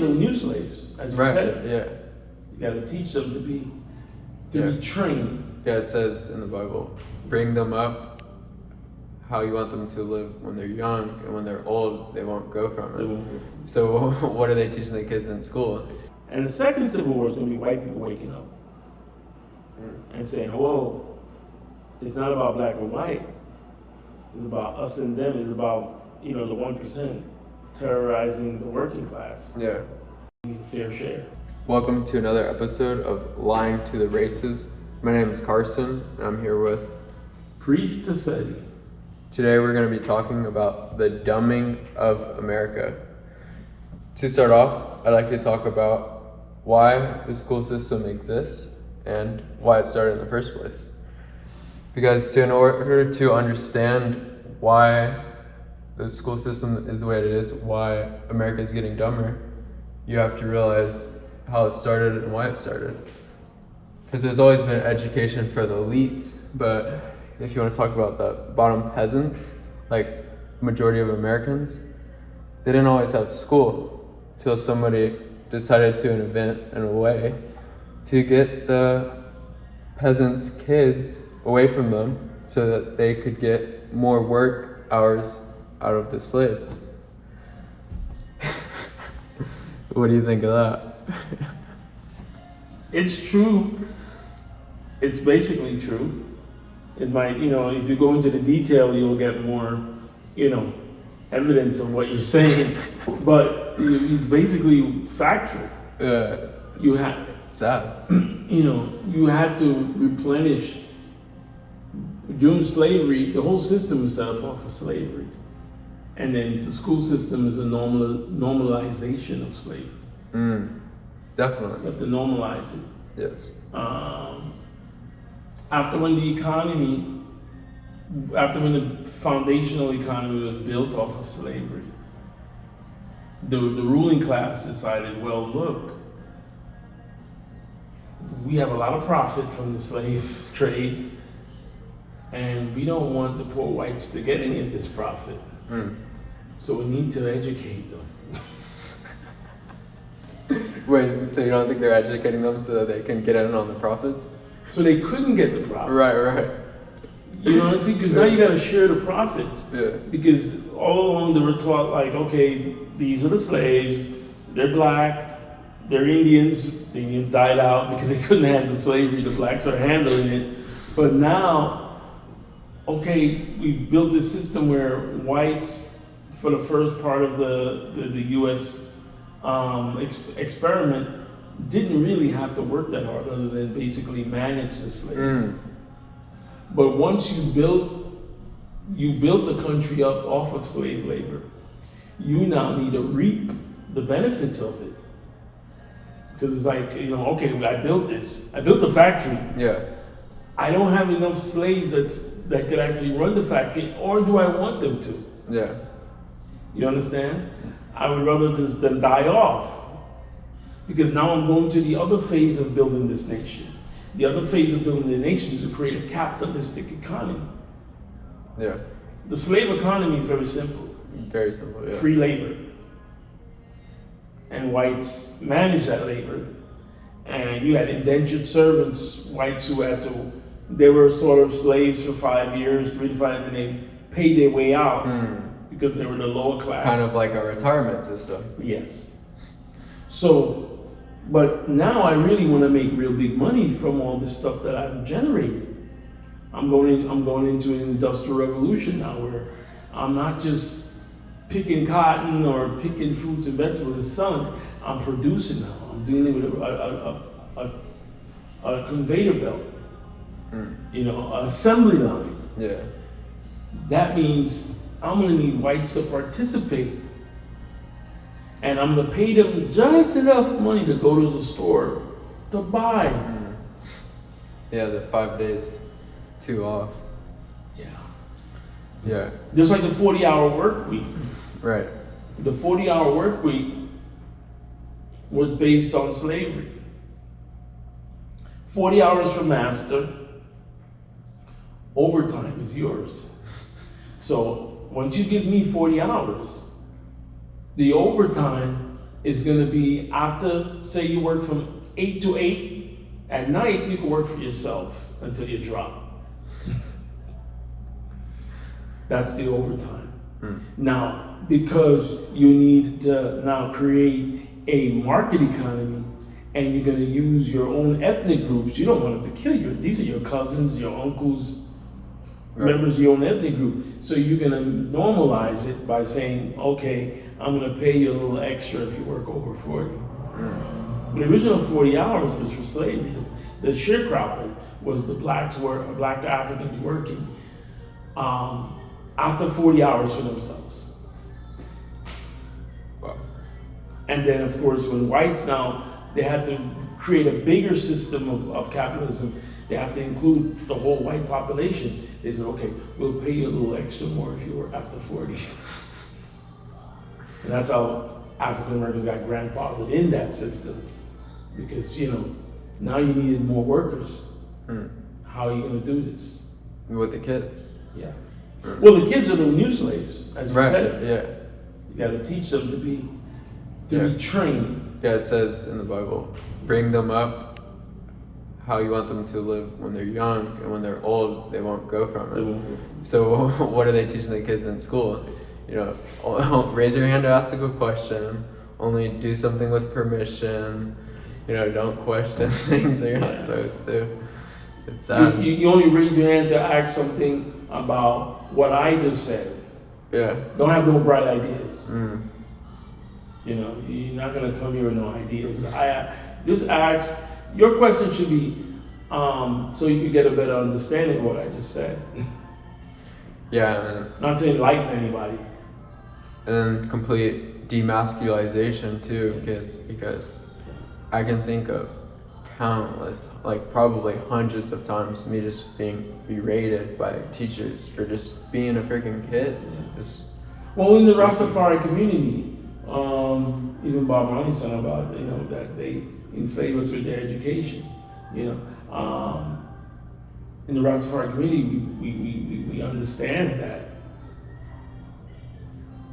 are the new slaves, as you Right. said. Yeah. You got to teach them to be trained. Yeah, it says in the Bible, bring them up how you want them to live when they're young, and when they're old, they won't go from it. So what are they teaching the kids in school? And the second Civil War is going to be white people waking up and saying, "Whoa, it's not about black or white. It's about us and them. It's about the 1% terrorizing the working class. Yeah. Fair share." Welcome to another episode of Lying to the Races. My name is Carson, and I'm here with Priest Tassetti. Today we're going to be talking about the dumbing of America. To start off, I'd like to talk about why the school system exists and why it started in the first place. Because in order to understand why the school system is the way it is, why America is getting dumber, you have to realize how it started and why it started. Because there's always been education for the elites, but if you want to talk about the bottom peasants, like majority of Americans, they didn't always have school till somebody decided to invent a way to get the peasants' kids away from them so that they could get more work hours out of the slaves. What do you think of that? It's true. It's basically true. It might, if you go into the detail, you'll get more, evidence of what you're saying. But it's basically factual. You had sad. You had to replenish. During slavery, the whole system is set up off of slavery, and then the school system is a normalization of slavery. Definitely. You have to normalize it. Yes. After when the foundational economy was built off of slavery, the ruling class decided, well, look, we have a lot of profit from the slave trade, and we don't want the poor whites to get any of this profit. So we need to educate them. Wait, so you don't think they're educating them so that they can get in on the profits? So they couldn't get the profit. Right. You know what I'm saying? Because now you got to share the profits. Yeah. Because all along they were taught, like, okay, these are the slaves, they're black, they're Indians. The Indians died out because they couldn't handle slavery. The blacks are handling it. But now, okay, we built this system where whites, for the first part of the U.S. Experiment, didn't really have to work that hard other than basically manage the slaves. But once you built the country up off of slave labor, you now need to reap the benefits of it. Because it's like, okay, I built this. I built the factory. Yeah. I don't have enough slaves that could actually run the factory, or do I want them to? Yeah. You understand? I would rather just them die off. Because now I'm going to the other phase of building this nation. The other phase of building the nation is to create a capitalistic economy. Yeah. The slave economy is very simple. Very simple, yeah. Free labor. And whites manage that labor. And you had indentured servants, whites who they were sort of slaves for 5 years, 3 to 5, and they paid their way out because they were the lower class. Kind of like a retirement system. Yes. So, but now I really want to make real big money from all this stuff that I've generated. I'm going into an industrial revolution now where I'm not just picking cotton or picking fruits and vegetables and selling it. I'm producing now. I'm dealing with a conveyor belt, an assembly line. Yeah. That means I'm going to need whites to participate. And I'm going to pay them just enough money to go to the store to buy. Yeah, the 5 days, 2 off. Yeah. Just like the 40-hour work week. Right. The 40-hour work week was based on slavery. 40 hours for master, overtime is yours. So once you give me 40 hours, the overtime is going to be after, say you work from 8 to 8, at night you can work for yourself until you drop. That's the overtime. Now, because you need to now create a market economy and you're going to use your own ethnic groups, you don't want them to kill you. These are your cousins, your uncles, members of your own ethnic group. So you're going to normalize it by saying, okay, I'm going to pay you a little extra if you work over 40. The original 40 hours was for slavery. The sharecropping was the black Africans working after 40 hours for themselves. Wow. And then, of course, when whites now, they have to create a bigger system of capitalism. They have to include the whole white population. They said, okay, we'll pay you a little extra more if you work after 40. And that's how African Americans got grandfathered in that system. Because, now you needed more workers. How are you going to do this? With the kids. Yeah. Well, the kids are the new slaves, as you said. Yeah. You got to teach them to be trained. Yeah, it says in the Bible, bring them up how you want them to live when they're young, and when they're old, they won't go from it. So what are they teaching the kids in school? Raise your hand to ask a good question, only do something with permission, don't question things that you're not supposed to. It's sad. You only raise your hand to ask something about what I just said. Yeah. Don't have no bright ideas. You're not gonna come here with no ideas. Just ask. Your question should be so you can get a better understanding of what I just said. Yeah. Not to enlighten anybody. And then complete demasculization too of kids, because I can think of countless, like probably hundreds of times, me just being berated by teachers for just being a freaking kid. Well, in the Rastafari community, even Bob Marley said about that they enslave us with their education. In the Rastafari community, we understand that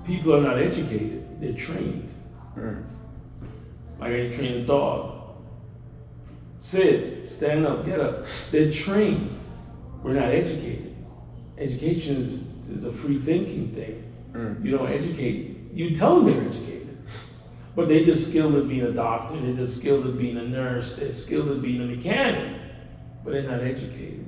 people are not educated; they're trained. Like they train a dog. Sit, stand up, get up. They're trained. We're not educated. Education is a free thinking thing. You don't educate. You tell them they're educated. But they're just skilled at being a doctor. They're just skilled at being a nurse. They're skilled at being a mechanic. But they're not educated.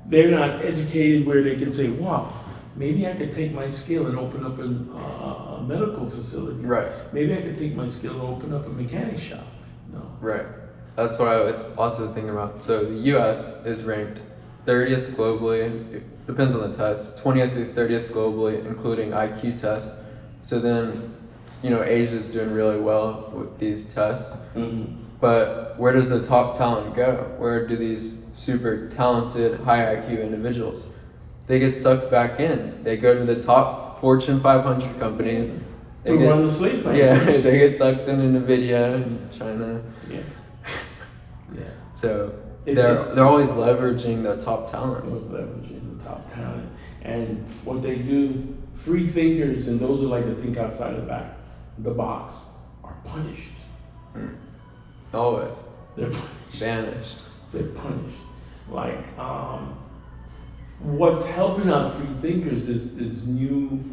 They're not educated where they can say, wow, maybe I could take my skill and open up a medical facility. Right. Maybe I could take my skill and open up a mechanic shop. No. Right. That's what I was also thinking about. So the U.S. is ranked 30th globally. It depends on the test. 20th through 30th globally, including IQ tests. So then, Asia's doing really well with these tests. But where does the top talent go? Where do these super talented, high IQ individuals? They get sucked back in. They go to the top Fortune 500 companies. To run the slave plantation. Yeah, they get sucked in NVIDIA and China. Yeah. So they're always leveraging the top talent. Leveraging the top talent. And what they do, free thinkers and those who like to think outside the box are punished. Always. They're punished. Banished. They're punished. Like, what's helping out free thinkers is this new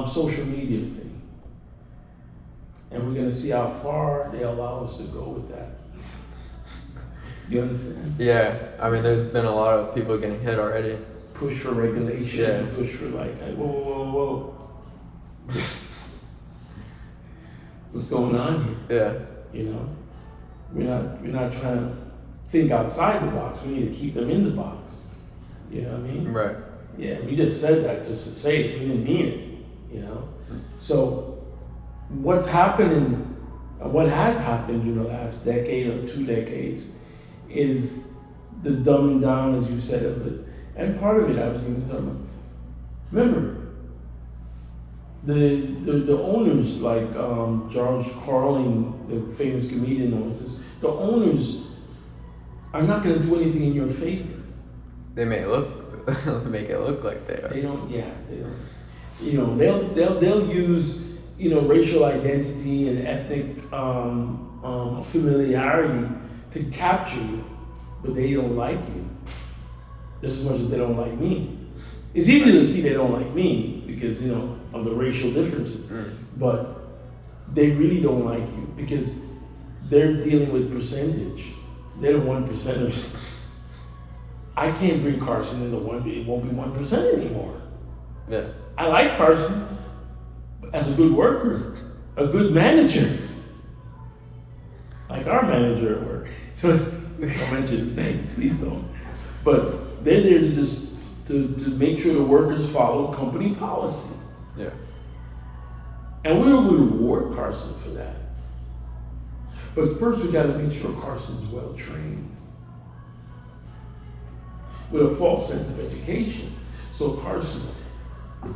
social media thing. And we're going to see how far they allow us to go with that. You understand? Yeah, I mean, there's been a lot of people getting hit already. Push for regulation, push for whoa. What's going on here? Yeah. We're not trying to think outside the box. We need to keep them in the box. You know what I mean? Right. Yeah, we just said that just to say it. We didn't mean it, So what's happening, what has happened in the last decade or 2 decades is the dumbing down, as you said, of it. And part of it I was even talking about. Remember, the owners, like George Carlin, the famous comedian, always says, the owners are not going to do anything in your favor. They may make it look like they are. They don't. Yeah, they don't. They'll use racial identity and ethnic familiarity to capture you, but they don't like you just as much as they don't like me. It's easy to see they don't like me because of the racial differences, but they really don't like you because they're dealing with percentage. They're the 1%ers. I can't bring Carson into it won't be 1% anymore. Yeah. I like Carson as a good worker, a good manager. Like our manager at work. So don't mention his name, please don't. But they're there to just to make sure the workers follow company policy. Yeah. And we will reward Carson for that. But first we gotta make sure Carson's well trained. With a false sense of education. So Carson,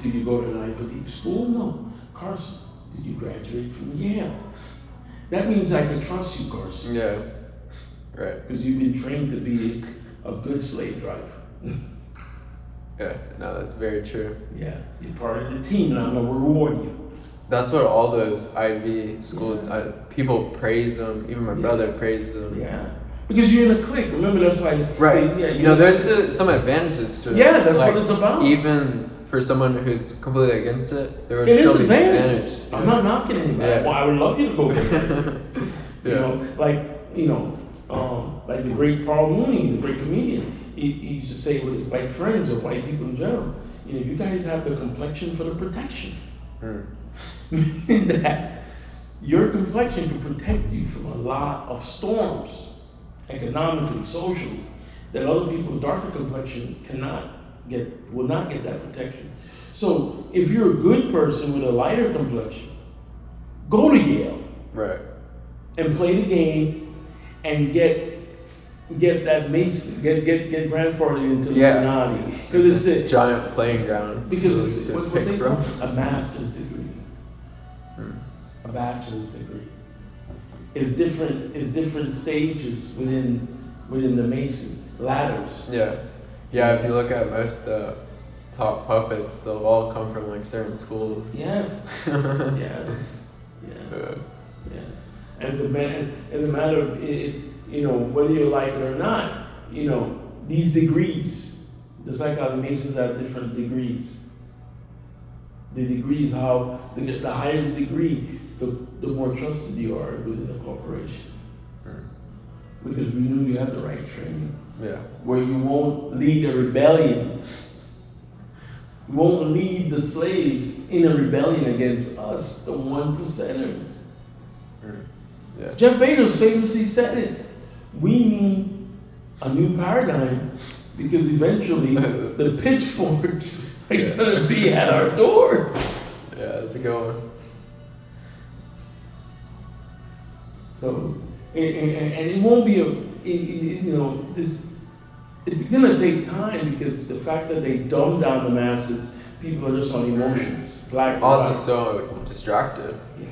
did you go to an Ivy League school? No. Carson, did you graduate from Yale? That means I can trust you, Carson. Yeah. Right. Because you've been trained to be a good slave driver. Yeah. No, that's very true. Yeah. You're part of the team and I'm gonna reward you. That's what all those Ivy schools, people praise them. Even my brother praises them. Yeah. Because you're in a clique. Remember, that's why. Right. Yeah. There's some advantages to it. Yeah, that's what it's about. Even for someone who's completely against it, there would It still is be advantage. advantage. I'm not knocking anybody. Yeah. Well, I would love you to go there. Yeah. Like the great Paul Mooney, the great comedian, he used to say with his white friends or white people in general, you guys have the complexion for the protection. Meaning that your complexion can protect you from a lot of storms, economically, socially, that other people with darker complexion will not get that protection. So if you're a good person with a lighter complexion, go to Yale. Right. And play the game and get that Mason, get grandfathered into the Illuminati. Because it's a giant playing ground. Because to what pick they from. want, a master's degree, a bachelor's degree. It's different stages within the Mason ladders. Yeah. Yeah, if you look at most of the top puppets, they'll all come from like certain schools. Yes. Yes. And it's a matter of it, whether you like it or not. These degrees, just like how the Masons have different degrees. The degrees, how the higher the degree, the more trusted you are within the corporation. Because we knew you have the right training. Yeah. Where you won't lead a rebellion. You won't lead the slaves in a rebellion against us, the 1%ers. Yeah. Jeff Bezos famously said it. We need a new paradigm because eventually the pitchforks are going to be at our doors. Yeah, that's a good one. So, and it won't be it's going to take time because the fact that they dumb down the masses, people are just on emotions. Also so distracted. Yeah.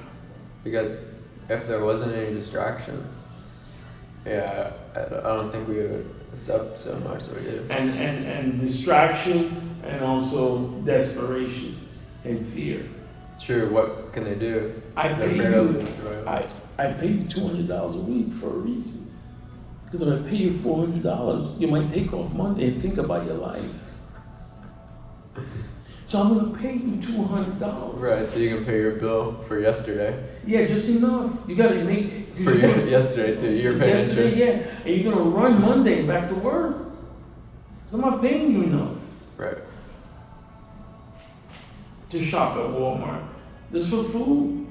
Because if there wasn't any distractions, I don't think we would accept so much that we do. And distraction and also desperation and fear. True, what can they do? I pay you $200 a week for a reason. Because if I pay you $400, you might take off Monday and think about your life. So I'm going to pay you $200. Right, so you can pay your bill for yesterday. Yeah, just enough. You got to make... For yesterday too, you're paying interest. Yeah, and you're going to run Monday and back to work. So I'm not paying you enough. Right. To shop at Walmart. Just for food.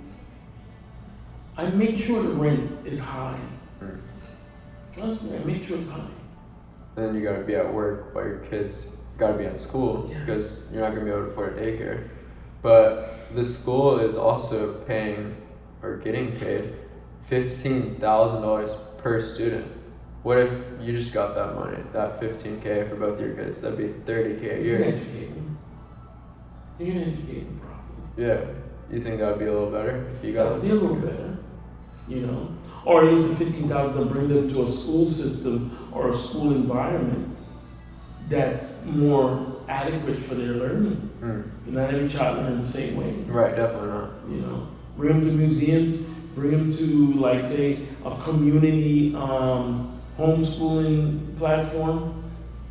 I make sure the rent is high. Trust me, I make sure it's high. And then you gotta be at work while your kids gotta be at school because you're not gonna be able to afford a daycare. But the school is also paying or getting paid $15,000 per student. What if you just got that money, that $15K for both your kids? That'd be $30K a year. You can educate them. You can educate them properly. Yeah. You think that would be a little better if you got That would be a little better, Or at least the $15,000 to bring them to a school system or a school environment that's more adequate for their learning. Not every child learns the same way. Right, definitely not. You know, bring them to museums, bring them to, like, say, a community homeschooling platform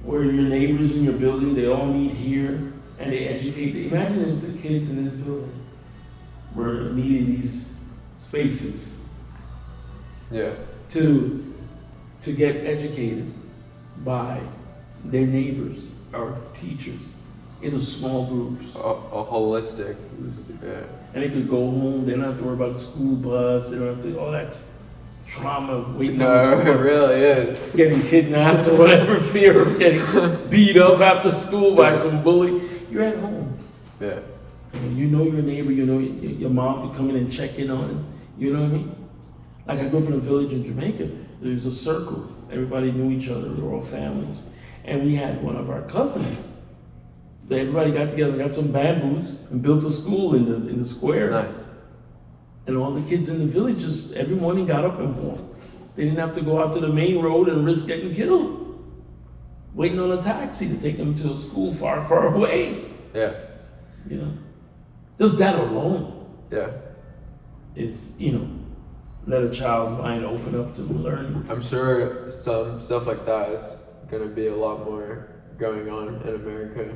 where your neighbors in your building, they all meet here and they educate. Imagine if the kids in this building were meeting these spaces Yeah. to get educated by their neighbors or teachers in a small groups. A holistic. Yeah. And they could go home, they don't have to worry about the school bus, they don't have to, all that trauma waiting on the No, school it bus. really is. Getting kidnapped or whatever, fear of getting beat up after school by some bully. You're at home. Yeah. You know your neighbor, you know your mom can come in and check in on him. You know what I mean? Like, I grew up in a village in Jamaica. There was a circle. Everybody knew each other. They were all families. And we had one of our cousins. Everybody got together, got some bamboos, and built a school in the square. Nice. And all the kids in the village just every morning got up and walked. They didn't have to go out to the main road and risk getting killed, waiting on a taxi to take them to a school far, far away. Yeah. You know, just that alone Yeah. is, let a child's mind open up to learning. I'm sure some stuff like that is gonna be a lot more going on in America.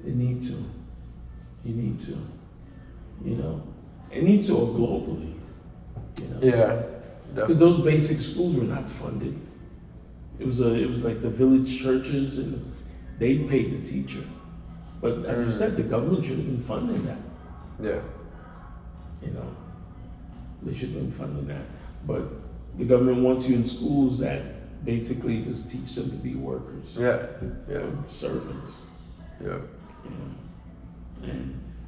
You need to. You need to. It needs to go globally. Yeah. Because those basic schools were not funded. It was like the village churches, and they paid the teacher. But as you said, the government should have been funding that. Yeah. They should have been funding that. But the government wants you in schools that basically just teach them to be workers. Yeah. Yeah. Servants. Yeah.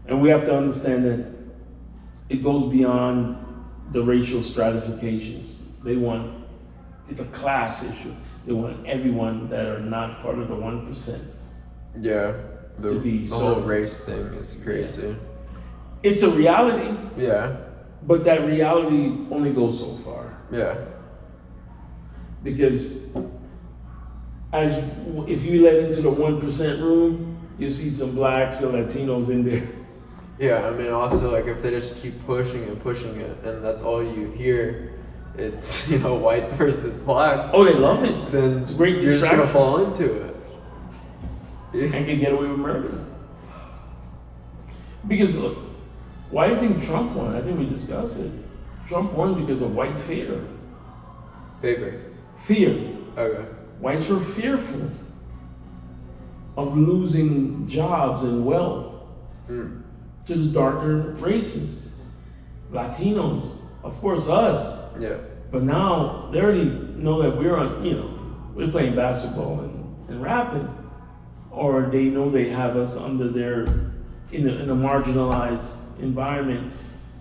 And we have to understand that it goes beyond the racial stratifications. It's a class issue. They want everyone that are not part of the 1%. Yeah. To be The whole servants. race thing is crazy. It's a reality, Yeah. but that reality only goes so far. Yeah. Because if you let into the 1% room, you'll see some blacks and Latinos in there. Yeah, I mean, also, like, if they just keep pushing it, and that's all you hear, it's, whites versus black, Oh, they love it. then It's a great you're just gonna distraction. fall into it. And can get away with murder. Because look, why do you think Trump won? I think we discussed it. Trump won because of white fear. Favor. Fear. Okay. Whites are fearful of losing jobs and wealth to the darker races. Latinos, of course, us. Yeah. But now they already know that we're playing basketball and rapping. Or they know they have us under in a marginalized environment.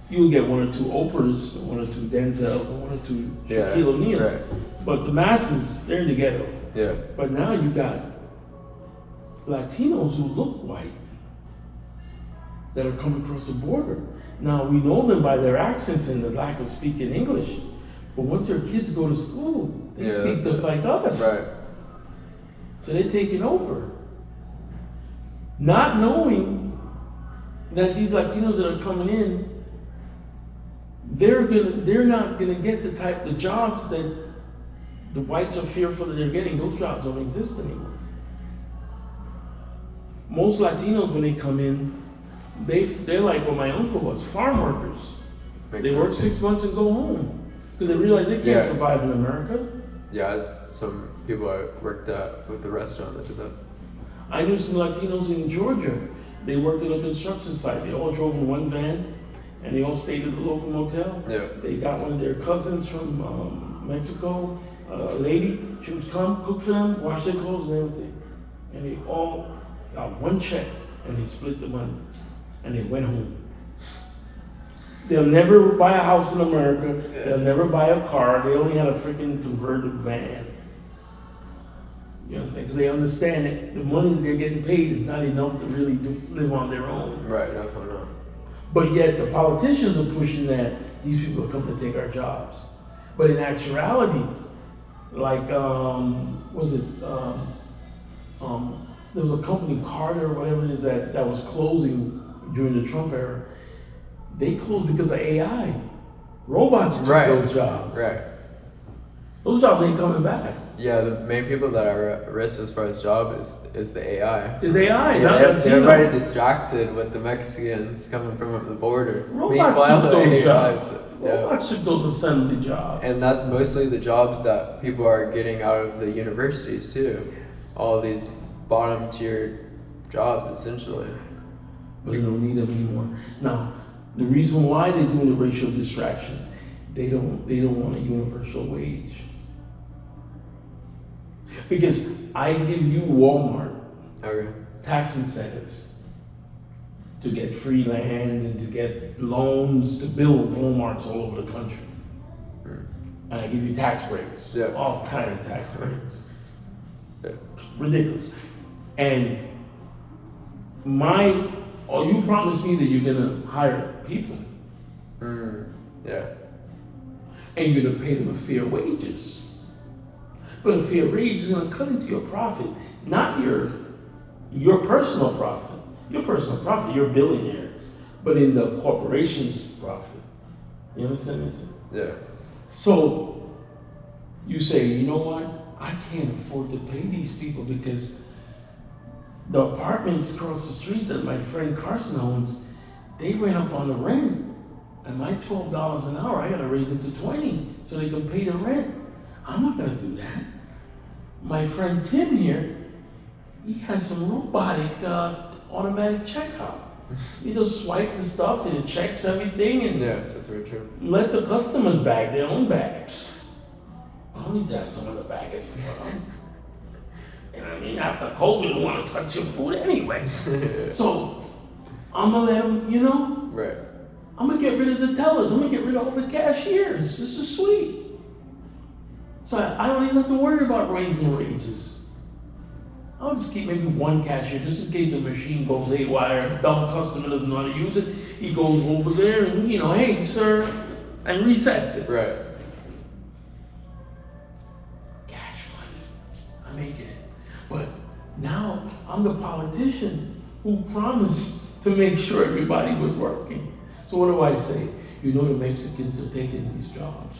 You'll get one or two Oprahs, one or two Denzels, and one or two Yeah, Shaquille O'Neals. right. But the masses, they're in the ghetto. Yeah. But now you got Latinos who look white that are coming across the border. Now we know them by their accents and the lack of speaking English. But once their kids go to school, they Yeah, speak that's just it. like us. Right. So they're taking over. Not knowing that these Latinos that are coming in, they're not gonna get the jobs that the whites are fearful that they're getting. Those jobs don't exist anymore. Most Latinos, when they come in, they're like what my uncle was, farm workers. Makes They work sense. 6 months and go home because they realize they can't Yeah. survive in America. Yeah, it's some people I worked at with the restaurant that did that. I knew some Latinos in Georgia. They worked at a construction site. They all drove in one van, and they all stayed at the local motel. Yeah. They got one of their cousins from Mexico, a lady. She would come, cook for them, wash their clothes and everything. And they all got one check, and they split the money, and they went home. They'll never buy a house in America. They'll never buy a car. They only had a freaking converted van. You understand? Because they understand that the money that they're getting paid is not enough to really live on their own. Right, definitely not. But yet the politicians are pushing that these people are coming to take our jobs. But in actuality, like, the there was a company, Carter, or whatever it is, that was closing during the Trump era. They closed because of AI. Robots took those jobs. Right. Those jobs ain't coming back. Yeah, the main people that are at risk as far as job is the AI. It's AI. Yeah, not everybody distracted with the Mexicans coming from the border. Robots took those jobs. Robots took those assembly jobs. And that's mostly the jobs that people are getting out of the universities too. All these bottom tier jobs, essentially. But they don't need them anymore. Now, the reason why they're doing the racial distraction, they don't want a universal wage. Because I give you Walmart tax incentives to get free land and to get loans to build Walmarts all over the country. And I give you tax breaks, all kind of tax breaks. Ridiculous. And you promised me that you're gonna hire people. Yeah. And you're gonna pay them a fair wages. But a fair wage is gonna cut into your profit, not your personal profit. Your personal profit, you're a billionaire, but in the corporation's profit. You understand what I'm saying? Yeah. So you say, you know what? I can't afford to pay these people because the apartments across the street that my friend Carson owns, they ran up on the rent. And my $12 an hour, I gotta raise it to 20 so they can pay the rent. I'm not gonna do that. My friend Tim here, he has some robotic automatic checkout. You just swipe the stuff and it checks everything and that's very true. Let the customers bag their own bags. I don't need to have someone to bag it for them. You know what I mean? After COVID, you don't want to touch your food anyway. So I'm gonna let them, Right. I'm gonna get rid of the tellers. I'm gonna get rid of all the cashiers. This is sweet. So I don't even have to worry about raising wages. I'll just keep maybe one cashier just in case the machine goes haywire, a dumb customer doesn't know how to use it. He goes over there and, hey, sir, and resets it. Right. Cash money. I make it. But now I'm the politician who promised to make sure everybody was working. So what do I say? The Mexicans are taking these jobs.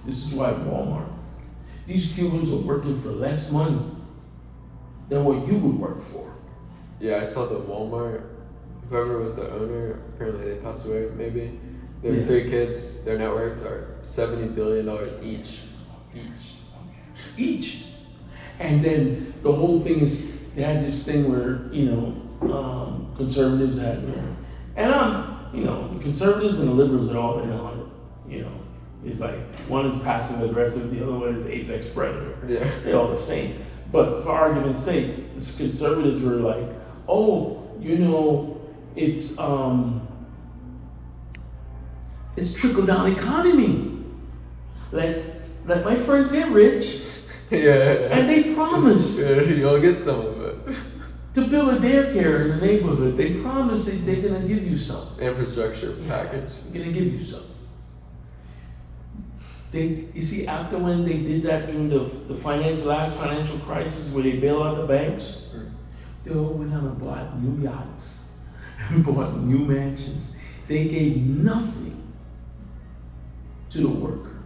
This is why Walmart. These Cubans are working for less money than what you would work for. Yeah, I saw the Walmart, whoever was the owner, apparently they passed away maybe. They have 3 kids, their net worth are $70 billion each. And then the whole thing is, they had this thing where, conservatives had, and the conservatives and the liberals are all in on it, It's like, one is passive aggressive, the other one is apex predator. Yeah. They're all the same. But for argument's sake, the conservatives were like, it's trickle-down economy. Let my friends get rich. Yeah. And they promise. You'll get some of it. To build a daycare in the neighborhood, they promise they're gonna give you some. Infrastructure package. They're gonna give you some. You see, after when they did that during the last financial crisis where they bailed out the banks, they all went out and bought new yachts, bought new mansions. They gave nothing to the worker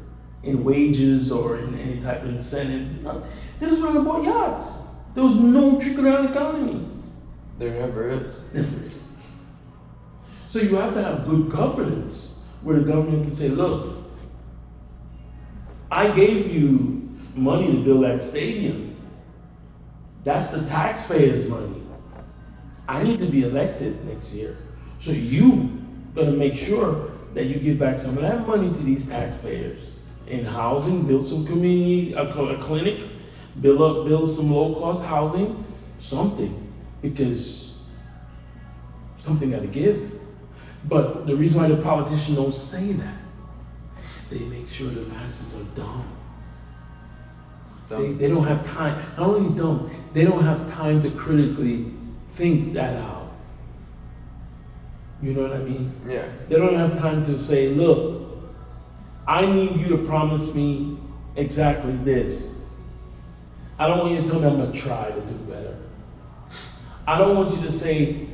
in wages or in any type of incentive. No. They just went and bought yachts. There was no trickle-down economy. There never is. Never is. So you have to have good governance where the government can say, look, I gave you money to build that stadium. That's the taxpayers' money. I need to be elected next year. So you gotta make sure that you give back some of that money to these taxpayers. In housing, build some community, a clinic, build some low-cost housing, something, because something gotta give. But the reason why the politicians don't say that, they make sure the masses are dumb. They don't have time. Not only dumb, they don't have time to critically think that out. You know what I mean? Yeah. They don't have time to say, look, I need you to promise me exactly this. I don't want you to tell me I'm gonna try to do better. I don't want you to say,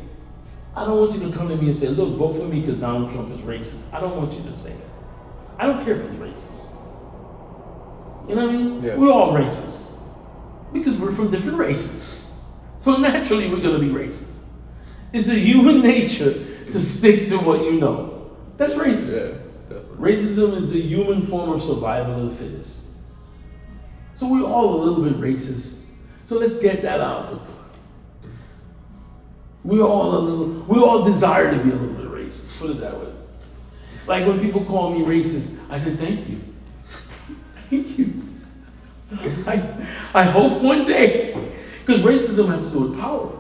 I don't want you to come to me and say, look, vote for me because Donald Trump is racist. I don't want you to say that. I don't care if he's racist. You know what I mean? Yeah. We're all racist because we're from different races. So naturally, we're gonna be racist. It's a human nature to stick to what you know. That's racism. Yeah, definitely. Racism is the human form of survival of the fittest. So we're all a little bit racist. So let's get that out of the book. We all desire to be a little bit racist, put it that way. Like when people call me racist, I say thank you. Thank you. I hope one day, because racism has to do with power.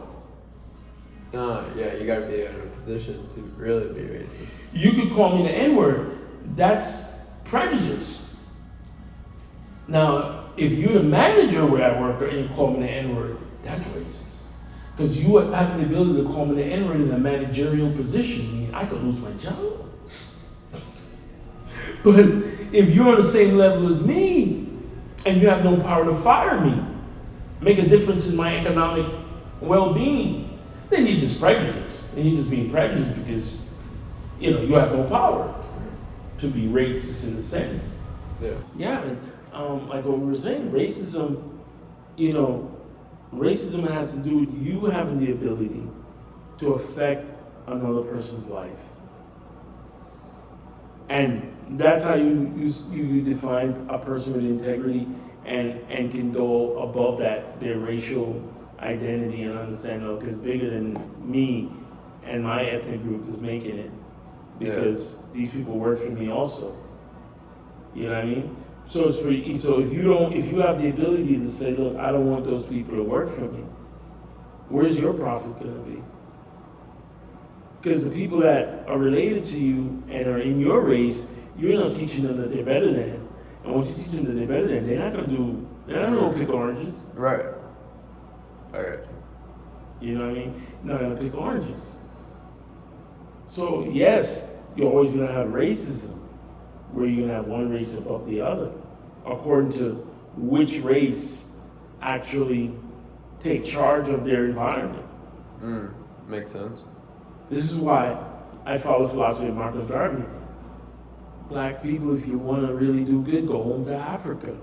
Yeah, you gotta be in a position to really be racist. You could call me the N-word. That's prejudice. Now, if you're the manager where I work and you call me the N-word, that's racist. Because you have the ability to call me the N-word in a managerial position, meaning I could lose my job. But if you're on the same level as me and you have no power to fire me, make a difference in my economic well-being, then you're just prejudiced. And you're just being prejudiced because, you have no power to be racist in a sense. Yeah. Yeah, and like what we were saying, racism, racism has to do with you having the ability to affect another person's life. And that's how you define a person with integrity and can go above their racial identity and understand, okay, it's bigger than me and my ethnic group is making it because these people work for me also. You know what I mean? So it's for so if you have the ability to say, look, I don't want those people to work for me, where's your profit gonna be? Because the people that are related to you and are in your race, you're not teaching them that they're better than. And once you teach them that they're better than, they're not gonna pick oranges. Right. I got you. You know what I mean? You're not gonna pick oranges. So yes, you're always gonna have racism, where you're gonna have one race above the other, according to which race actually take charge of their environment. Makes sense. This is why I follow the philosophy of Marcus Garvey. Black people, if you want to really do good, go home to Africa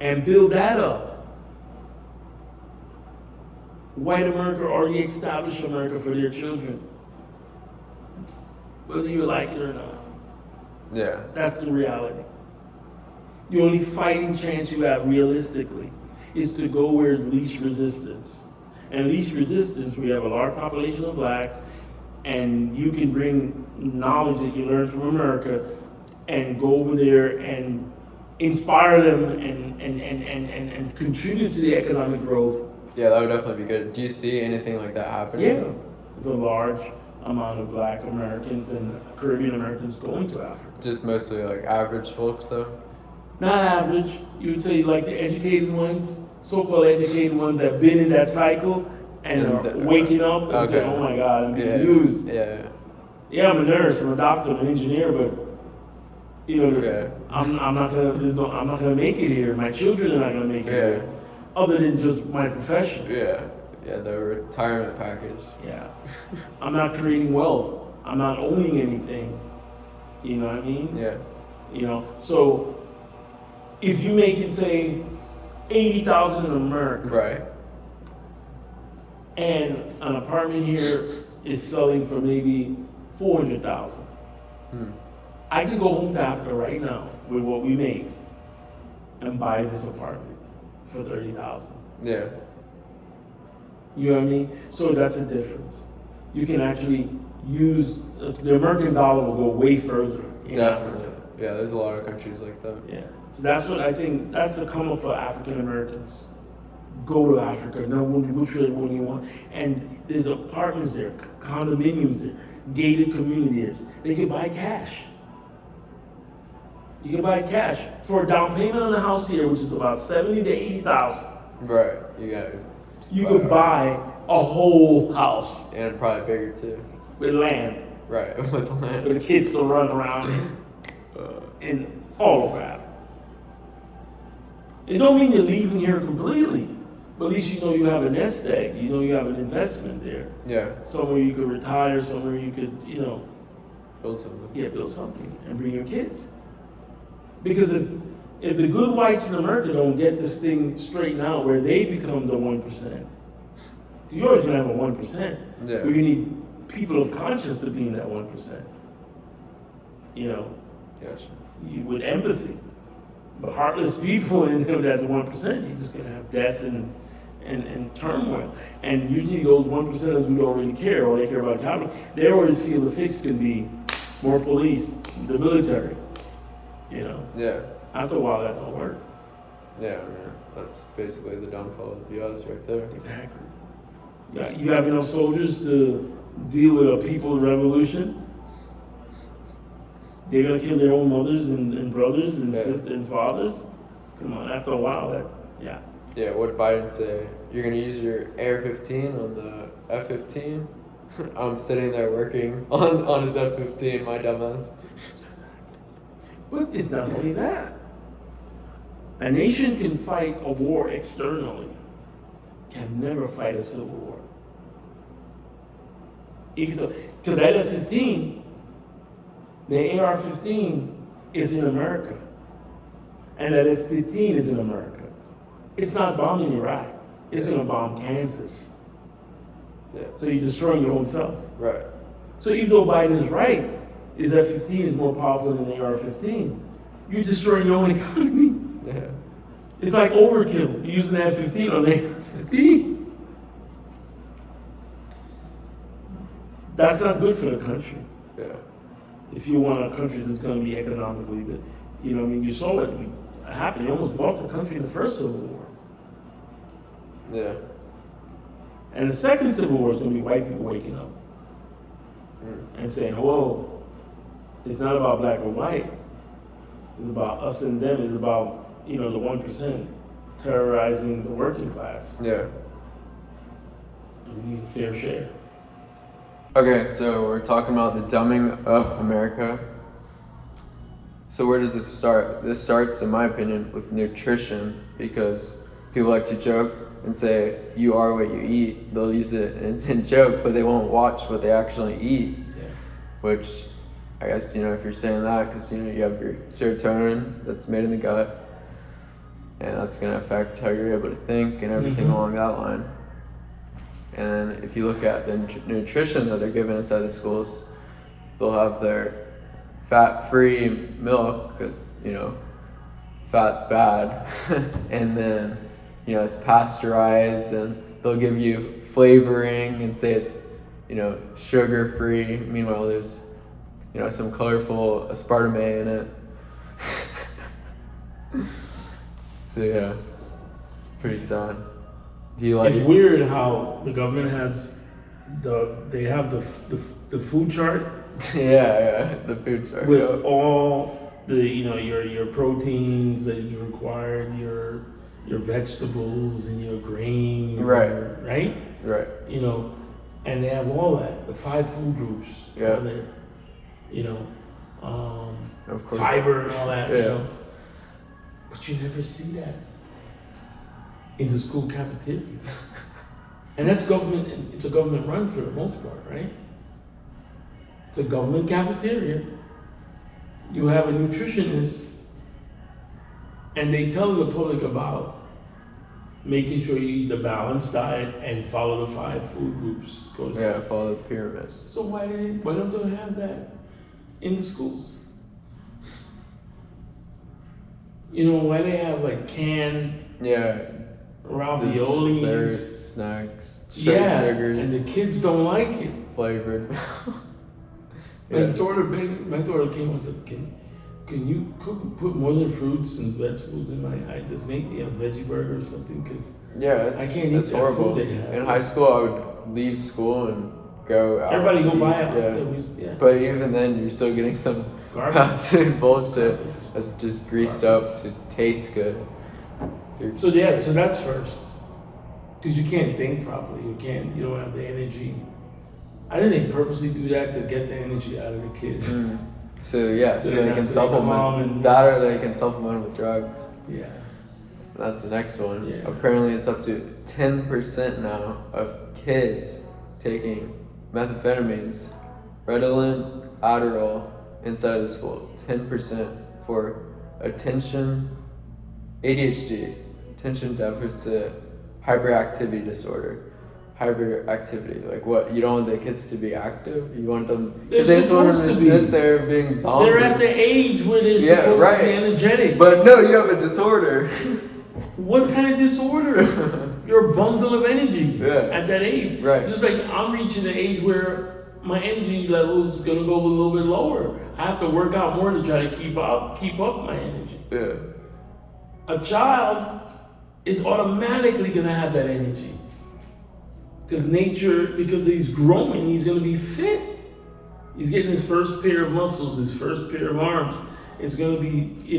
and build that up. White America already established America for their children, whether you like it or not. Yeah. That's the reality. The only fighting chance you have realistically is to go where there's least resistance. And least resistance, we have a large population of blacks, and you can bring knowledge that you learned from America and go over there and inspire them and contribute to the economic growth. Yeah, that would definitely be good. Do you see anything like that happening? Yeah, there's a large amount of black Americans and Caribbean Americans going to Africa. Just mostly like average folks though? Not average, you would say like the educated ones, so-called educated ones that have been in that cycle and are waking up and saying, oh my God, I'm being used. Yeah, I'm a nurse, I'm a doctor, I'm an engineer, but I'm not gonna make it here. My children are not gonna make it here, other than just my profession. Yeah, the retirement package. Yeah, I'm not creating wealth. I'm not owning anything. You know what I mean? Yeah. So if you make it say $80,000 in America, right, and an apartment here is selling for maybe $400,000. I could go home to Africa right now with what we make and buy this apartment for $30,000. Yeah. You know what I mean? So that's the difference. You can actually use the American dollar will go way further in Definitely. Africa. Yeah, there's a lot of countries like that. Yeah. So that's what I think. That's the come up for African Americans. Go to Africa. No, whichever one you want. And there's apartments there, condominiums there, gated communities. They can buy cash. You can buy cash for a down payment on a house here, which is about $70,000 to $80,000. Right. You got it. You could buy a whole house. And probably bigger too. With land. Right, with land. For the kids to run around in all over Africa. It don't mean you're leaving here completely, but at least you know you have a nest egg. You know you have an investment there. Yeah. Somewhere you could retire, somewhere you could, Build something. build something and bring your kids. Because if the good whites in America don't get this thing straightened out where they become the 1%, you're always gonna have a 1%. Yeah. But you need people of conscience to be in that 1%. Gotcha. With empathy. But heartless people in that's 1%, you're just gonna have death and turmoil. And usually those 1%ers who don't really care, or they care about capital, they already see the fix can be more police, the military. Yeah. After a while that don't work. Yeah, man. That's basically the downfall of the US right there. Exactly. Yeah, you have enough soldiers to deal with a people's revolution. They're gonna kill their own mothers and brothers and sisters and fathers. Come on, after a while, Yeah, what did Biden say? You're gonna use your Air-15 on the F-15? I'm sitting there working on his F-15, my dumbass. But it's not only that. A nation can fight a war externally, can never fight a civil war. Because that F-15, the AR-15 is in America. And that F-15 is in America. It's not bombing Iraq. It's going to bomb Kansas. Yeah. So you're destroying your own self. Right. So even though Biden is right, is F-15 is more powerful than the AR-15, you're destroying your own economy. Yeah. It's like overkill. You're using the F-15 on the AR-15. That's not good for the country. Yeah. If you want a country that's going to be economically good. You saw it happen. You almost lost the country in the first Civil War. Yeah. And the second Civil War is going to be white people waking up and saying, whoa, it's not about black or white. It's about us and them. It's about, the 1% terrorizing the working class. Yeah. And we need a fair share. Okay, so we're talking about the dumbing of America. So where does this start? This starts, in my opinion, with nutrition, because people like to joke and say, you are what you eat. They'll use it in joke, but they won't watch what they actually eat. Yeah. Which, I guess, if you're saying that, because, you have your serotonin that's made in the gut, and that's going to affect how you're able to think and everything along that line. And if you look at the nutrition that they're given inside the schools, they'll have their fat-free milk, because, fat's bad. And then, it's pasteurized, and they'll give you flavoring and say it's, sugar-free. Meanwhile, there's, some colorful aspartame in it. So yeah, pretty sad. Do you like? It's weird how the government has the food chart. Yeah, the food chart. With all the your proteins that you require, your vegetables and your grains. Right. Right. Right. And they have all that, the 5 food groups. Yeah. All there, of course. fiber and all that. Yeah. But you never see that in the school cafeterias. And that's government, it's a government run for the most part, right? It's a government cafeteria. You have a nutritionist, and they tell the public about making sure you eat a balanced diet and follow the 5 food groups. Yeah, follow the pyramid. So why don't they have that in the schools? Why they have like canned raviolis, desserts, snacks, sugars, sugars, and the kids don't like it. Flavored. My daughter came and said, "Can you put more than fruits and vegetables in just make me a veggie burger or something?" Because I can't eat that horrible. food they have. In high school, I would leave school and go out. Everybody to go buy eat. it. Yeah. But even then, you're still getting some fast food bullshit that's just greased up to taste good. So that's first. Because you can't think properly. You don't have the energy. I think they purposely do that to get the energy out of the kids. So they can supplement and that, or they can supplement with drugs. Yeah. That's the next one. Yeah. Apparently, it's up to 10% now of kids taking methamphetamines, Ritalin, Adderall inside of the school. 10% for attention, ADHD, attention deficit hyperactivity disorder. Hyperactivity, like what? You don't want the kids to be active. You want them. They're They just want them supposed to to be. sit there being zombies. They're at the age where they're Yeah, supposed right. to be energetic. But no, you have a disorder. What kind of disorder? You're a bundle of energy Yeah. at that age. Right. Just like I'm reaching the age where my energy level is gonna go a little bit lower. I have to work out more to try to keep up my energy. Yeah. A child is automatically gonna have that energy. Because he's growing, he's gonna be fit. He's getting his first pair of muscles, his first pair of arms. It's gonna be,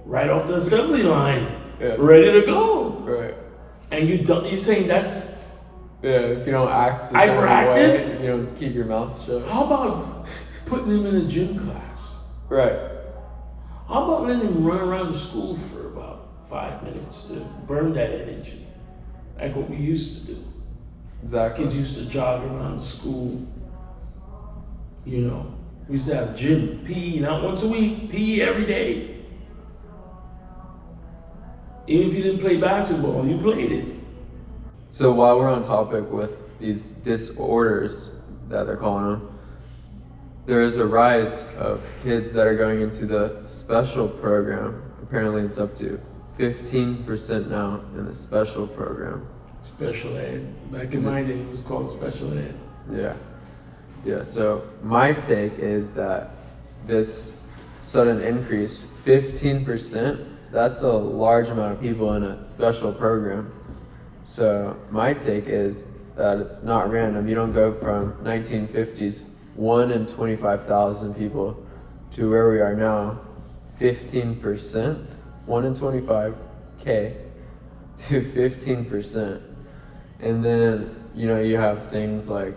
right off the assembly line, Yeah. ready to go. Right. And you're saying that's, Yeah. If you don't act the same Hyperactive? way, you don't keep your mouth shut. how about putting him in a gym class? Right. How about letting him run around the school for about 5 minutes to burn that energy? Like what we used to do. Exactly. Kids used to jog around the school. We used to have gym, PE, not once a week, PE every day. Even if you didn't play basketball, you played it. So while we're on topic with these disorders that they're calling them, there is a rise of kids that are going into the special program. Apparently, it's up to 15% now in the special program. Special ed. Back in my day, it was called special ed. Yeah. Yeah, so my take is that this sudden increase, 15%, that's a large amount of people in a special program. So my take is that it's not random. You don't go from 1950s 1 in 25,000 people to where we are now, 15%, 1 in 25K to 15%. And then, you have things like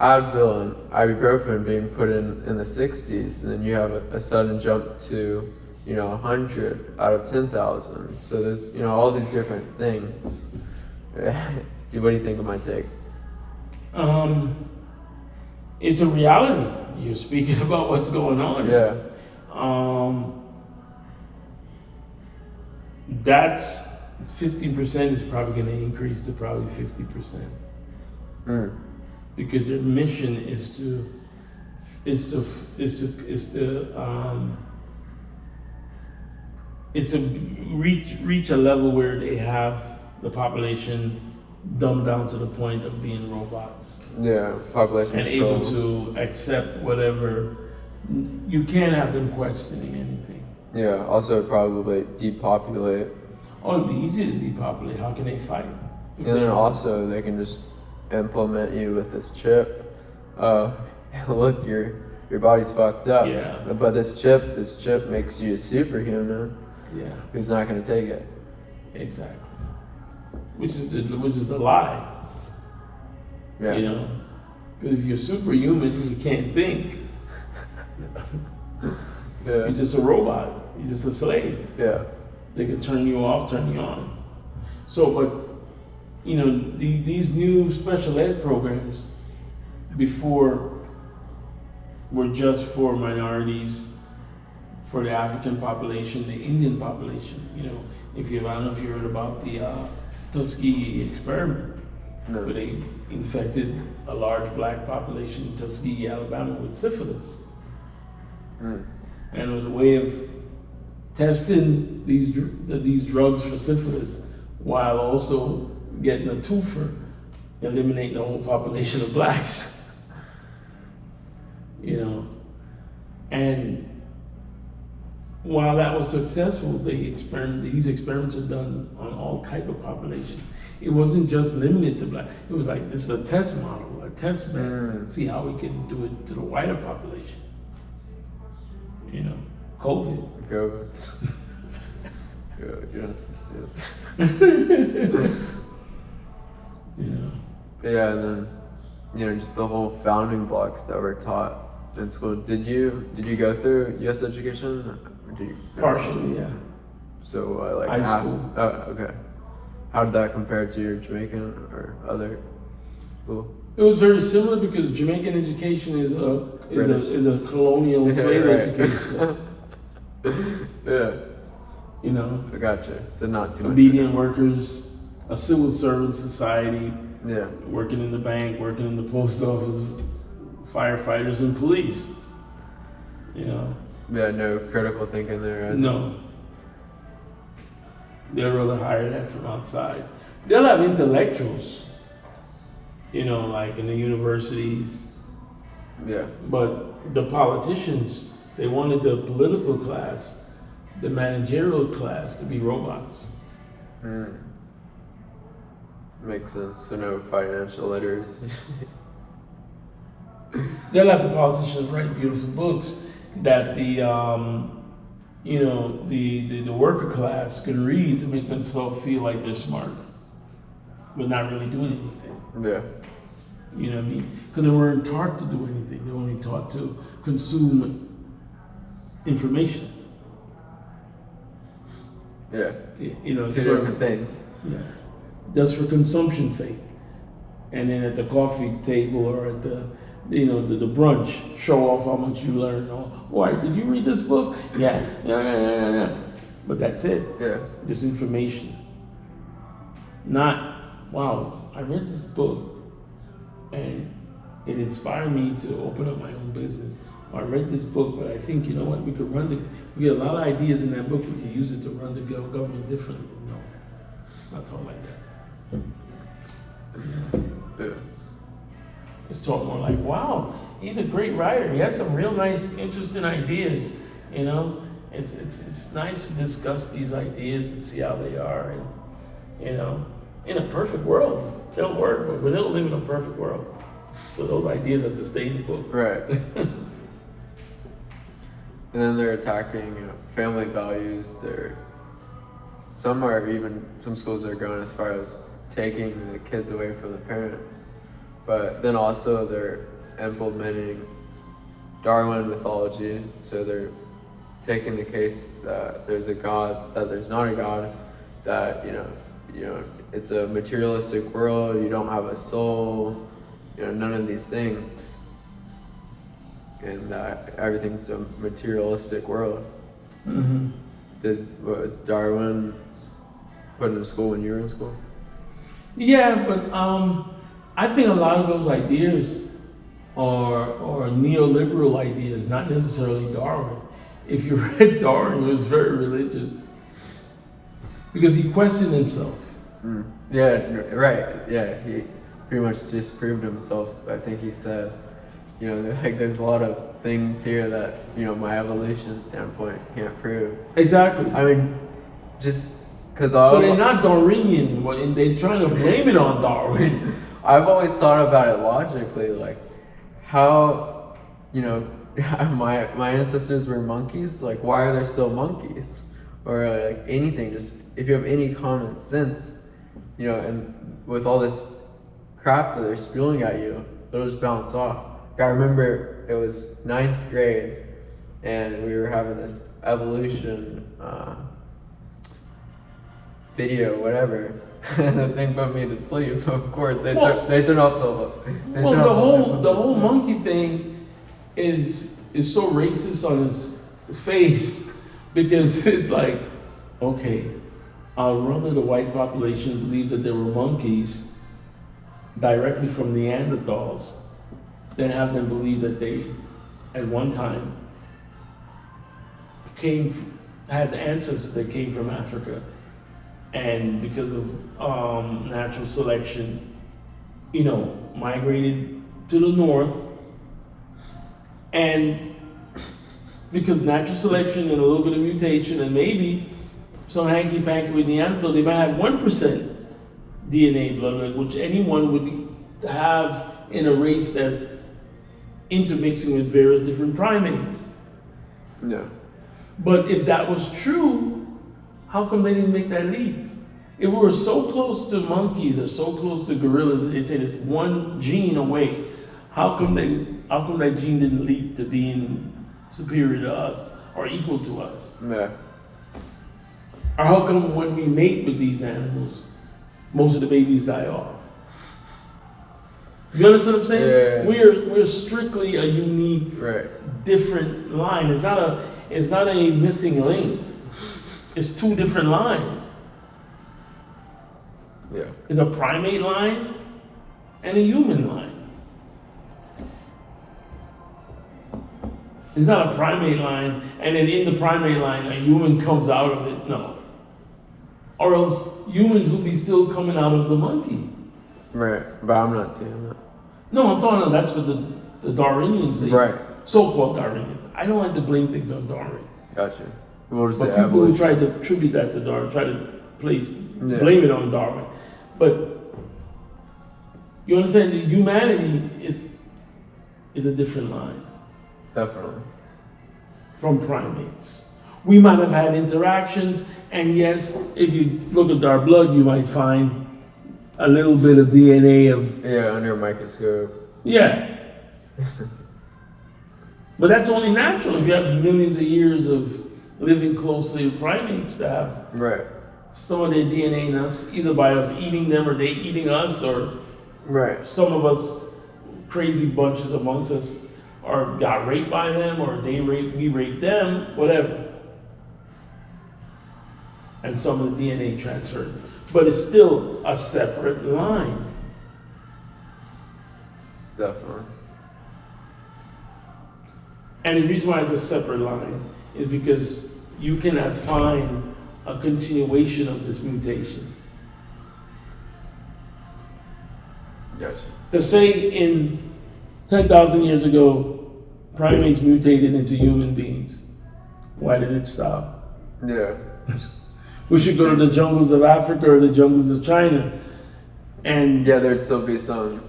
Advil and ibuprofen being put in the 60s, and then you have a sudden jump to, 100 out of 10,000. So there's, all these different things. What do you think of my take? It's a reality. You're speaking about what's going on. Yeah. That's 15% is probably going to increase to probably 50%. Because their mission is to reach a level where they have the population dumbed down to the point of being robots Yeah, population and control. able to accept whatever. You can't have them questioning anything. Yeah, also probably depopulate. Oh, it'd be easy to depopulate. How can they fight? And then also they can just implement you with this chip. Look, your body's fucked up. Yeah. But this chip makes you a superhuman. Yeah, Who's not gonna take it? exactly. Which is the lie. Yeah. Because if you're superhuman, you can't think. Yeah. You're just a robot. You're just a slave. Yeah. They can turn you off, turn you on. So, but these new special ed programs before were just for minorities, for the African population, the Indian population. I don't know if you heard about the Tuskegee experiment, No. where they infected a large black population in Tuskegee, Alabama, with syphilis. Mm. And it was a way of testing these drugs for syphilis while also getting a twofer, eliminating the whole population of blacks. And while that was successful, these experiments are done on all type of population. It wasn't just limited to black. It was like, this is a test model, a test bed, see how we can do it to the wider population. COVID. Go. You're not supposed to. Yeah, and then just the whole founding blocks that were taught in school. Did you go through U.S. education? Or did you Partially, yeah. So like High how, school. oh, okay. How did that compare to your Jamaican or other school? It was very similar because Jamaican education British. is a colonial slave Right. education. Yeah, You know, I gotcha. So not too much. obedient workers, a civil servant society, Yeah, working in the bank, working in the post office, firefighters and police. You know, yeah, no critical thinking there. Right? no. They'd rather hire that from outside. They'll have intellectuals, you know, like in the universities, Yeah, but the politicians, they wanted the political class, the managerial class to be robots. makes sense. So no financial literacy. They'll have the politicians write beautiful books that you know, the worker class can read to make themselves feel like they're smart, but not really doing anything. Yeah, You know what I mean? Because they weren't taught to do anything. They were only taught to consume information. yeah. You know, Two different things. yeah, just for consumption's sake. And then at the coffee table or at the, you know, the brunch, show off how much you learned. Oh, why, did you read this book? Yeah. But that's it. Yeah, Just information. Not, wow, I read this book and it inspired me to open up my own business. Or I read this book, but I think, you know what, we get a lot of ideas in that book, we can use it to run the government differently. No, it's not taught like that. yeah. It's taught more like, wow, he's a great writer. He has some real nice, interesting ideas. You know, it's nice to discuss these ideas and see how they are. And you know, in a perfect world, they'll work, but we don't live in a perfect world. So those ideas have to stay in the book. Right. And then they're attacking, you know, family values. Some schools are going as far as taking the kids away from the parents. But then also they're implementing Darwin mythology. So they're taking the case that there's a God, that there's not a God, that, you know, it's a materialistic world, you don't have a soul, you know, none of these things. And that everything's a materialistic world. Mm-hmm. Was Darwin put in school when you were in school? Yeah, but I think a lot of those ideas are neoliberal ideas, not necessarily Darwin. If you read Darwin, he was very religious because he questioned himself. Yeah, right. Yeah, he pretty much disproved himself. I think he said, you know, like there's a lot of things here that, you know, my evolution standpoint can't prove. Exactly. I mean, just because So they're not Darwinian, and they're trying to blame it on Darwin. I've always thought about it logically, like how, you know, my ancestors were monkeys. Like, why are there still monkeys? Or like anything. Just if you have any common sense, you know, and with all this crap that they're spewing at you, it'll just bounce off. I remember it was 9th grade, and we were having this evolution video, whatever. And the thing put me to sleep. Of course, they turned off The whole monkey thing is so racist on his face because it's like, okay, I'd rather the white population believe that there were monkeys directly from Neanderthals than have them believe that they, at one time, had ancestors that came from Africa, and because of natural selection, you know, migrated to the north, and because natural selection and a little bit of mutation and maybe some hanky-panky with Neanderthal, they might have 1% DNA blood, which anyone would have in a race that's intermixing with various different primates. Yeah. But if that was true, how come they didn't make that leap? If we were so close to monkeys or so close to gorillas, and they said it's one gene away, how come that gene didn't leap to being superior to us or equal to us? Yeah. Or how come when we mate with these animals, most of the babies die off? You understand what I'm saying? Yeah. We're strictly a unique, Right. different line. It's not a missing link. It's two different lines. Yeah. It's a primate line and a human line. It's not a primate line, and then in the primate line, a human comes out of it. No. Or else humans would be still coming out of the monkey. Right. But I'm not seeing that. No, I'm talking about that's what the Darwinians say. Right. So-called Darwinians. I don't like to blame things on Darwin. Gotcha. We'll just But say people who evolution. try to attribute that to Darwin, try to Yeah. blame it on Darwin. But you understand that humanity is a different line Definitely. from primates. We might have had interactions, and yes, if you look at our blood, you might find a little bit of DNA of, Yeah, under a microscope. yeah. But that's only natural if you have millions of years of living closely with primates to have Right. some of their DNA in us, either by us eating them or they eating us, or Right. some of us, crazy bunches amongst us, or got raped by them, or we raped them, whatever. And some of the DNA transferred. But it's still a separate line. Definitely. And the reason why it's a separate line is because you cannot find a continuation of this mutation. Gotcha. Because say in 10,000 years ago, primates mutated into human beings. Why did it stop? Yeah. We should go to the jungles of Africa or the jungles of China and Yeah, there'd still be some.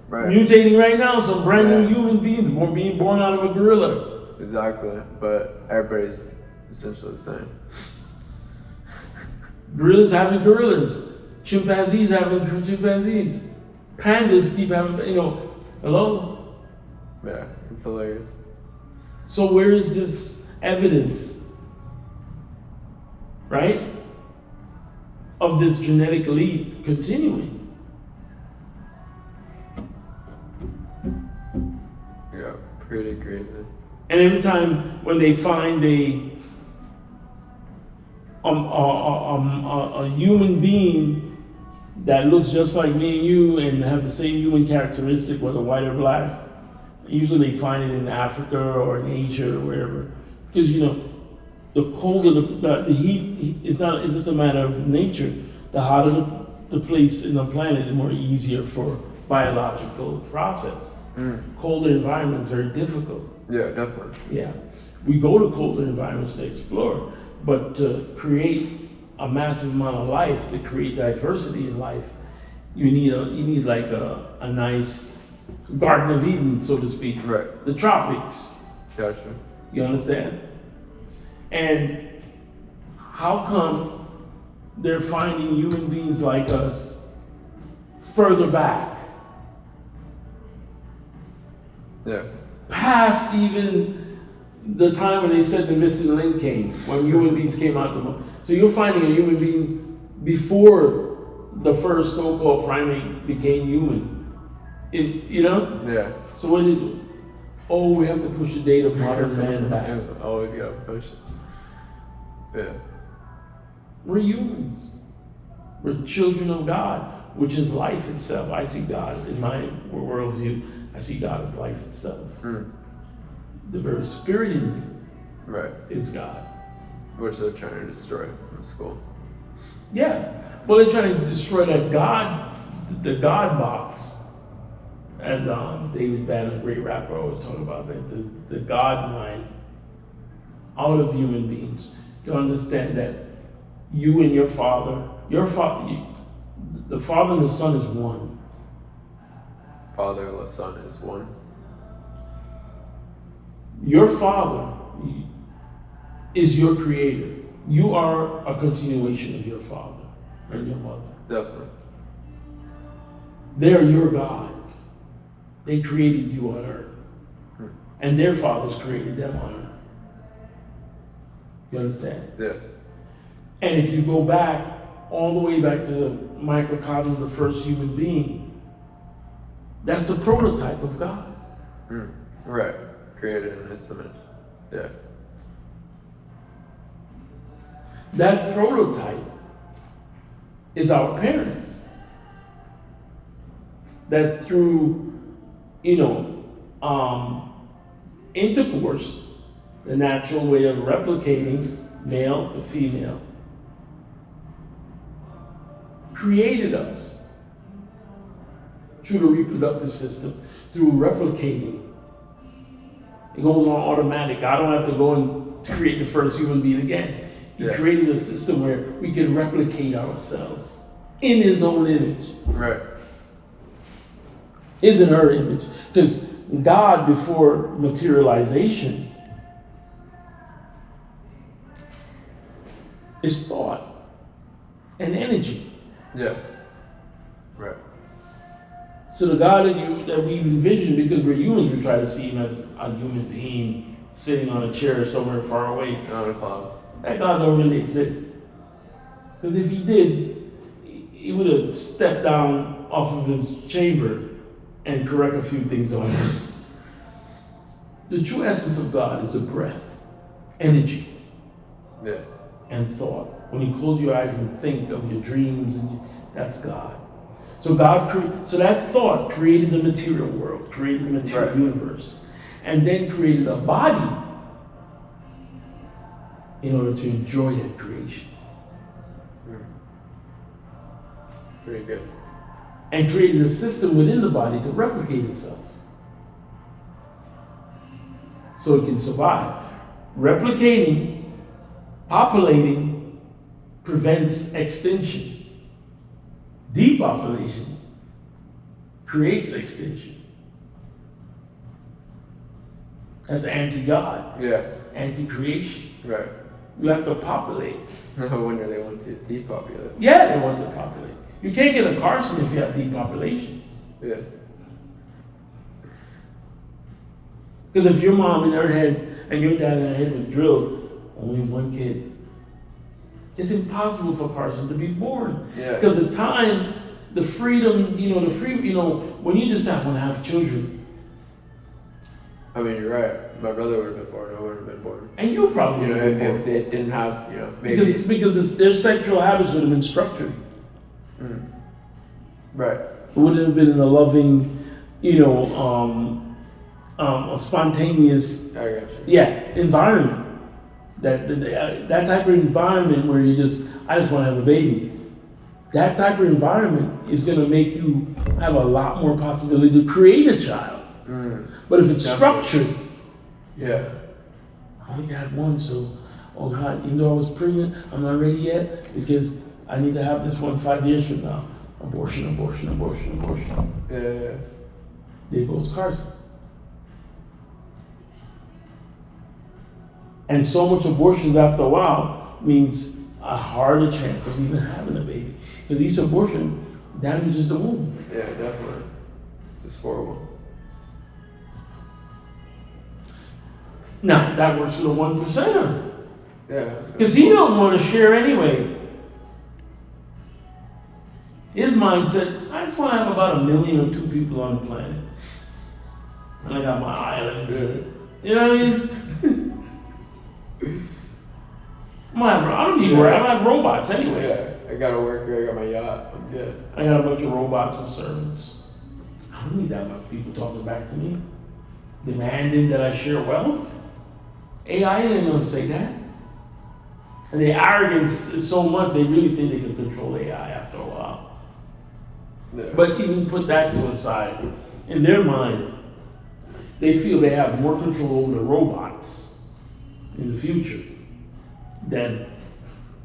Right. mutating right now, some brand new Yeah. human beings being born out of a gorilla. Exactly. But everybody's essentially the same. Gorillas having gorillas. Chimpanzees having chimpanzees. Pandas keep having, hello? Yeah. It's hilarious. So where is this evidence, right, of this genetic leap continuing? Yeah. Pretty crazy. And every time when they find a human being that looks just like me and you and have the same human characteristic, whether white or black, usually they find it in Africa or in Asia or wherever, because the colder the heat is not. It's just a matter of nature. The hotter the place in the planet, the more easier for biological process. Colder environments very difficult. Yeah, definitely. Yeah, we go to colder environments to explore, but to create a massive amount of life, to create diversity in life, you need like a nice Garden of Eden, so to speak. Right. The tropics. Gotcha. You understand? And how come they're finding human beings like us further back, Yeah. past even the time when they said the missing link came, when human beings came out the mud? So you're finding a human being before the first so-called primate became human. Yeah. So when did? Oh, we have to push the date of modern man back. Always gotta push it. Yeah. We're humans. We're children of God, which is life itself. I see God in my worldview. I see God as life itself. The very spirit in me Right. is God. Which they're trying to destroy from school. Yeah. Well, they're trying to destroy that God, the God box, as David Banner, a great rapper, always talk about that, the God mind out of human beings, to understand that you and the Father, the Father and the Son is one. Father and the Son is one. Your Father is your creator. You are a continuation of your father and your mother. Definitely. They're your God. They created you on earth. And their fathers created them on earth. You understand? Yeah. And if you go back, all the way back to the microcosm of the first human being, that's the prototype of God. Right. Created in His image. Yeah. That prototype is our parents. That through, intercourse, the natural way of replicating male to female, created us through the reproductive system, through replicating. It goes on automatic. I don't have to go and create the first human being again. He created a system where we can replicate ourselves in His own image. Right. His and her image. Because God, before materialization, is thought and energy. Yeah. Right. So the God that we envision, because we're humans, we try to see Him as a human being sitting on a chair somewhere far away. On a cloud. That God don't really exist. Because if He did, He would have stepped down off of His chamber and correct a few things on Him. The true essence of God is a breath, energy, and thought. When you close your eyes and think of your dreams, that's God. So so that thought created the material world, created the material universe, and then created a body in order to enjoy that creation. Pretty good. And created a system within the body to replicate itself, so it can survive. Replicating, populating, prevents extinction. Depopulation creates extinction. That's anti-God. Yeah. Anti-creation. Right. You have to populate. No wonder they want to depopulate. Yeah, they want to populate. You can't get a Carson if you have depopulation. Yeah. Because if your mom in her head and your dad in her head was drilled, only one kid, it's impossible for Carson to be born. Yeah. Because the time, the freedom, when you just want to have children. I mean, you're right. My brother would have been born. I would have been born. And you probably would have been born. If they didn't have, maybe. Because their sexual habits would have been structured. Right. It wouldn't have been in a loving, a spontaneous, I got you. environment. That type of environment where I just want to have a baby. That type of environment is going to make you have a lot more possibility to create a child. But if it's structured, I only got one, so, oh God, even though I was pregnant, I'm not ready yet because I need to have this one 5 years from now. Abortion. Yeah. There goes Carson. And so much abortions after a while means a harder chance of even having a baby. Because each abortion damages the womb. Yeah, definitely. It's just horrible. Now, that works for the 1%er. Yeah. Because he don't want to share anyway. His mindset, I just want to have about 1 million or 2 people on the planet. And I got my islands. You know what I mean? I don't need work. I have robots anyway. Yeah, I got a worker, I got my yacht, I'm good. I got a bunch of robots and servants. I don't need that much people talking back to me, demanding that I share wealth. AI ain't gonna say that. And the arrogance is so much, they really think they can control AI after a while. Yeah. But even put that to a side, in their mind, they feel they have more control over the robots in the future than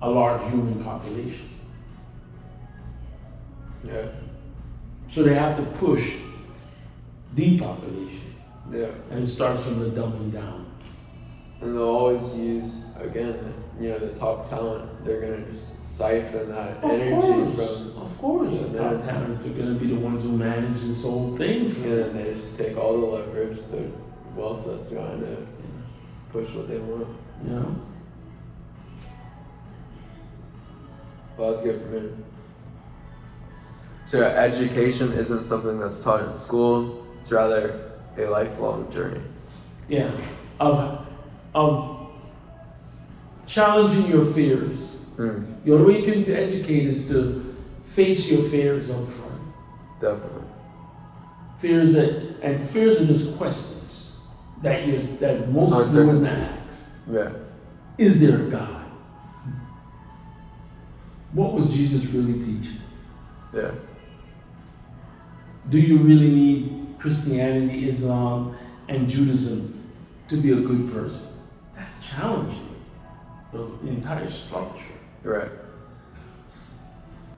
a large human population. Yeah. So they have to push depopulation. Yeah. And it starts from the dumbing down. And they'll always use, again, the top talent. They're going to just siphon that energy from... Of course. The top talents are going to be the ones who manage this whole thing. And then they just take all the leverage, the wealth that's going to push what they want. Well, that's good for me. So education isn't something that's taught in school. It's rather a lifelong journey. Yeah, of challenging your fears. Mm, The only way you can educate is to face your fears up front. definitely. Fears are just questions that most people wouldn't Uncertainties. ask. Yeah. Is there a God? What was Jesus really teaching? Yeah. Do you really need Christianity, Islam, and Judaism to be a good person? That's challenging the entire structure. Right.